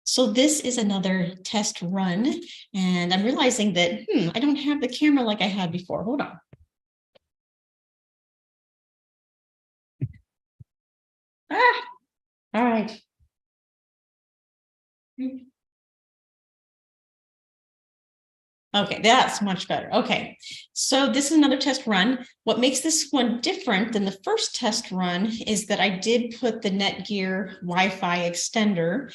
So this is another test run, and I'm realizing that, I don't have the camera like I had before. Hold on. All right. Okay, that's much better. Okay, so this is another test run. What makes this one different than the first test run is that I did put the Netgear Wi-Fi extender.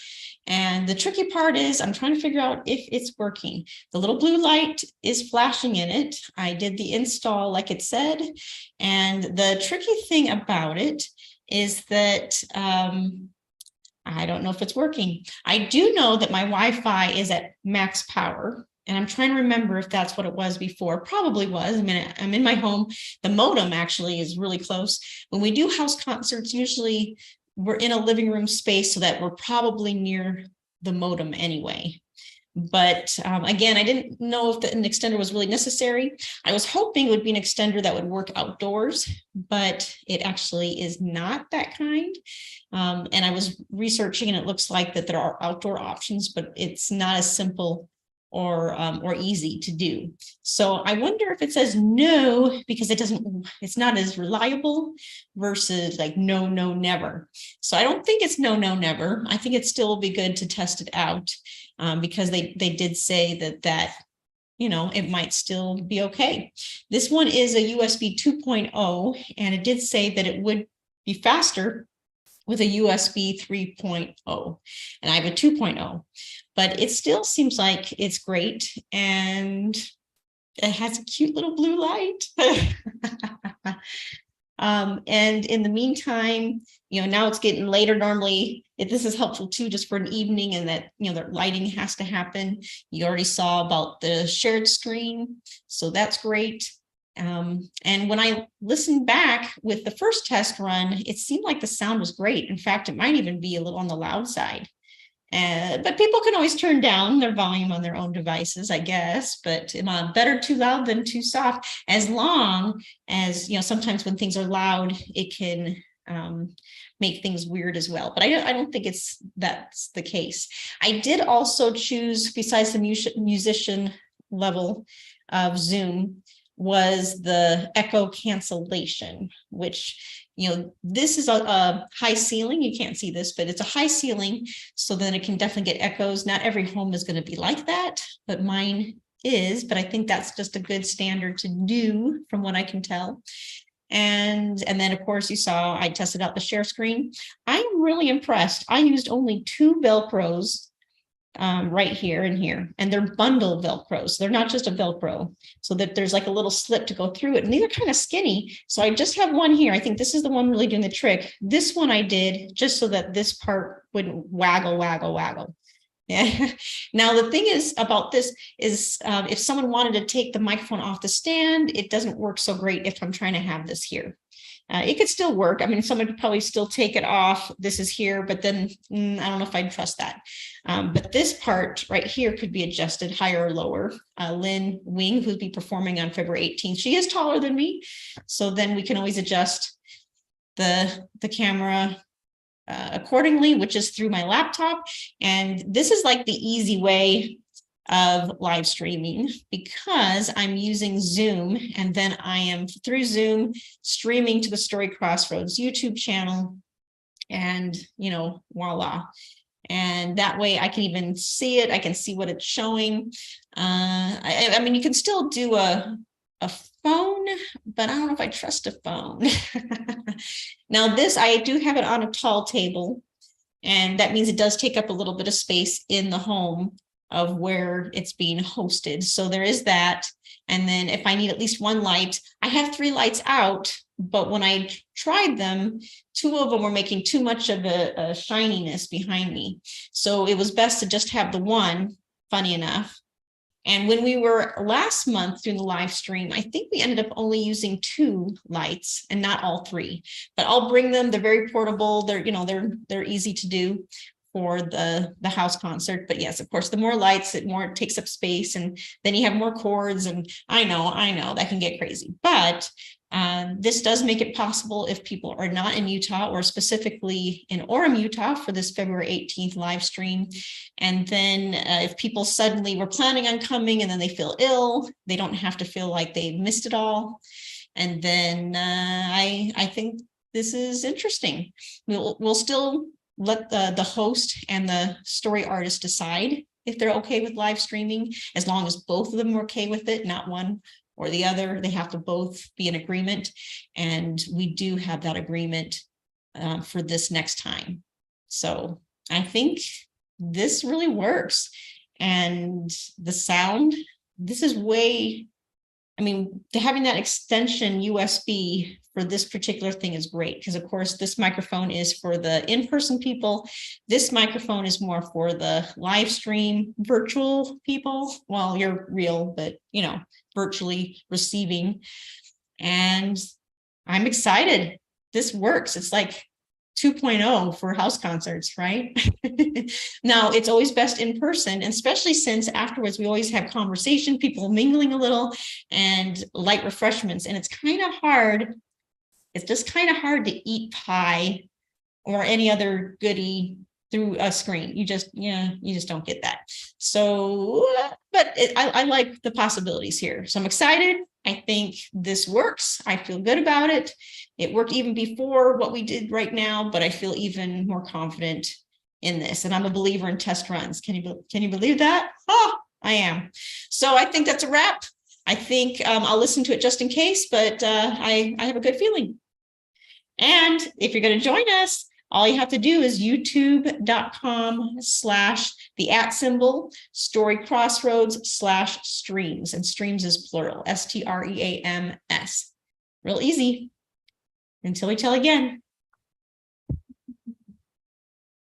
And the tricky part is I'm trying to figure out if it's working. The little blue light is flashing in it. I did the install like it said. And the tricky thing about it is that I don't know if it's working. I do know that my Wi-Fi is at max power. And I'm trying to remember if that's what it was before. Probably was. I mean, I'm in my home. The modem actually is really close. When we do house concerts, usually we're in a living room space so that we're probably near the modem anyway. But again, I didn't know if an extender was really necessary. I was hoping it would be an extender that would work outdoors, but it actually is not that kind. And I was researching, and it looks like that there are outdoor options, but it's not as simple or easy to do. So I wonder if it says no because it's not as reliable versus like no, never. So I don't think it's no, never. I think it still will be good to test it out because they did say that it might still be okay. This one is a USB 2.0, and it did say that it would be faster with a USB 3.0, and I have a 2.0, but it still seems like it's great, and it has a cute little blue light. And in the meantime, now it's getting later. Normally, this is helpful too, just for an evening, and that, the lighting has to happen. You already saw about the shared screen, so that's great. And when I listened back with the first test run, it seemed like the sound was great. In fact, it might even be a little on the loud side. But people can always turn down their volume on their own devices, I guess. But better too loud than too soft, as long as, sometimes when things are loud, it can make things weird as well. But I don't think that's the case. I did also choose, besides the musician level of Zoom, was the echo cancellation, which, this is a high ceiling. You can't see this, but it's a high ceiling, so then it can definitely get echoes. Not every home is going to be like that, but mine is. But I think that's just a good standard to do from what I can tell. And then, of course, you saw I tested out the share screen. I'm really impressed. I used only 2 Velcros right here and here, and they're bundle Velcros. They're not just a Velcro, so that there's like a little slip to go through it. And these are kind of skinny. So I just have one here. I think this is the one really doing the trick. This one I did just so that this part wouldn't waggle. Yeah. Now, the thing is about this is if someone wanted to take the microphone off the stand, it doesn't work so great if I'm trying to have this here. It could still work. I mean, someone could probably still take it off. This is here, but then I don't know if I'd trust that. But this part right here could be adjusted higher or lower. Lynn Wing, who'll be performing on February 18th, she is taller than me. So then we can always adjust the camera accordingly, which is through my laptop. And this is like the easy way of live streaming, because I'm using Zoom, and then I am through Zoom streaming to the Story Crossroads YouTube channel, and voila. And that way I can even see it. I can see what it's showing. I mean, you can still do a phone, but I don't know if I trust a phone. Now this, I do have it on a tall table, and that means it does take up a little bit of space in the home of where it's being hosted. So there is that. And then if I need at least one light, I have 3 lights out, but when I tried them, 2 of them were making too much of a shininess behind me. So it was best to just have the one, funny enough. And when we were last month doing the live stream, I think we ended up only using 2 lights and not all 3, but I'll bring them. They're very portable. They're, they're easy to do. for the house concert. But yes, of course, the more lights, it more takes up space, and then you have more cords, and I know that can get crazy. But this does make it possible if people are not in Utah, or specifically in Orem, Utah, for this February 18th live stream. And then if people suddenly were planning on coming and then they feel ill, they don't have to feel like they missed it all. And then I think this is interesting. We'll still let the host and the story artist decide if they're okay with live streaming, as long as both of them are okay with it, not one or the other. They have to both be in agreement. And we do have that agreement for this next time. So I think this really works. And the sound, this is way, I mean, having that extension USB for this particular thing is great, because of course this microphone is for the in-person people. This microphone is more for the live stream virtual people. Well, you're real, but virtually receiving. And I'm excited. This works. It's like 2.0 for house concerts, right? Now, it's always best in person, and especially since afterwards we always have conversation, people mingling a little, and light refreshments. And it's kind of hard. It's just kind of hard to eat pie or any other goodie through a screen. You just don't get that. So, but I like the possibilities here. So I'm excited. I think this works. I feel good about it. It worked even before what we did right now, but I feel even more confident in this. And I'm a believer in test runs. Can you believe that? Oh, I am. So I think that's a wrap. I think I'll listen to it just in case, but I have a good feeling. And if you're going to join us, all you have to do is youtube.com/story crossroads/streams, and streams is plural, STREAMS. Real easy. Until we tell again.